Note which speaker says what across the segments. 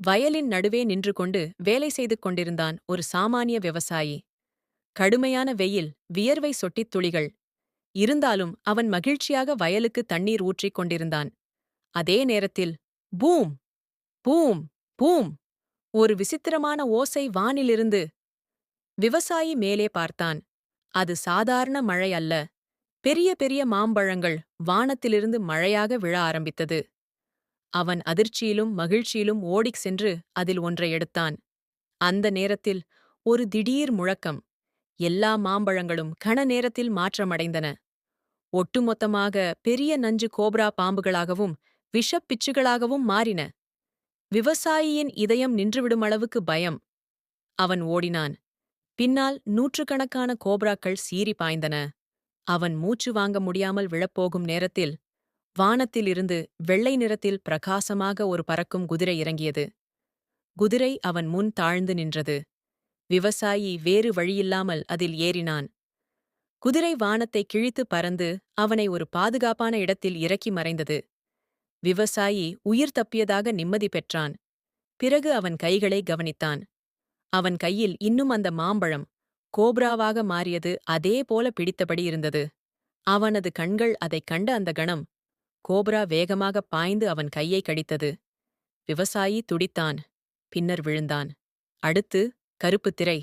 Speaker 1: Violin நடுவே நின்று கொண்டு வேலை செய்து கொண்டிருந்தான் ஒரு சாமானிய விவசாயி. கடுமையான வெயில், வியர்வை சொட்டித் துளிகள். இருந்தாலும் அவன் மகிழ்ச்சியாக வயலுக்கு தண்ணீர் ஊற்றிக் கொண்டிருந்தான். அதே நேரத்தில் பூம், பூம், பூம், ஒரு விசித்திரமான ஓசை வானிலிருந்து. விவசாயி மேலே பார்த்தான். அது சாதாரண மழை அல்ல. பெரிய பெரிய மாம்பழங்கள் வானத்திலிருந்து மழையாக விழ ஆரம்பித்தது. அவன் அதிர்ச்சியிலும் மகிழ்ச்சியிலும் ஓடிச் சென்று அதில் ஒன்றை எடுத்தான். அந்த நேரத்தில் ஒரு திடீர் முழக்கம். எல்லா மாம்பழங்களும் கண நேரத்தில் மாற்றமடைந்தன. ஒட்டுமொத்தமாக பெரிய நஞ்சு கோப்ரா பாம்புகளாகவும் விஷப் பிச்சுகளாகவும் மாறின. விவசாயியின் இதயம் நின்றுவிடும் அளவுக்கு பயம். அவன் ஓடினான். பின்னால் நூற்றுக்கணக்கான கோப்ராக்கள் சீறி பாய்ந்தன. அவன் மூச்சு வாங்க முடியாமல் விழப்போகும் நேரத்தில் வானத்திலிருந்து வெள்ளை நிறத்தில் பிரகாசமாக ஒரு பறக்கும் குதிரை இறங்கியது. குதிரை அவன் முன் தாழ்ந்து நின்றது. விவசாயி வேறு வழியில்லாமல் அதில் ஏறினான். குதிரை வானத்தை கிழித்து பறந்து அவனை ஒரு பாதுகாப்பான இடத்தில் இறக்கி மறைந்தது. விவசாயி உயிர் தப்பியதாக நிம்மதி பெற்றான். பிறகு அவன் கைகளை கவனித்தான். அவன் கையில் இன்னும் அந்த மாம்பழம் கோப்ராவாக மாறியது அதே போல பிடித்தபடி இருந்தது. அவனது கண்கள் அதைக் கண்ட அந்த கணம் கோப்ரா வேகமாக பாய்ந்து அவன் கையை கடித்தது. விவசாயி துடித்தான். பின்னர் விழுந்தான். அடுத்து கருப்புத் திரை.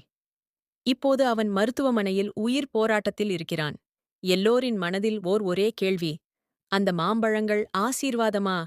Speaker 1: இப்போது அவன் மருத்துவமனையில் உயிர் போராட்டத்தில் இருக்கிறான். எல்லோரின் மனதில் ஒரே கேள்வி. அந்த மாம்பழங்கள் ஆசீர்வாதமா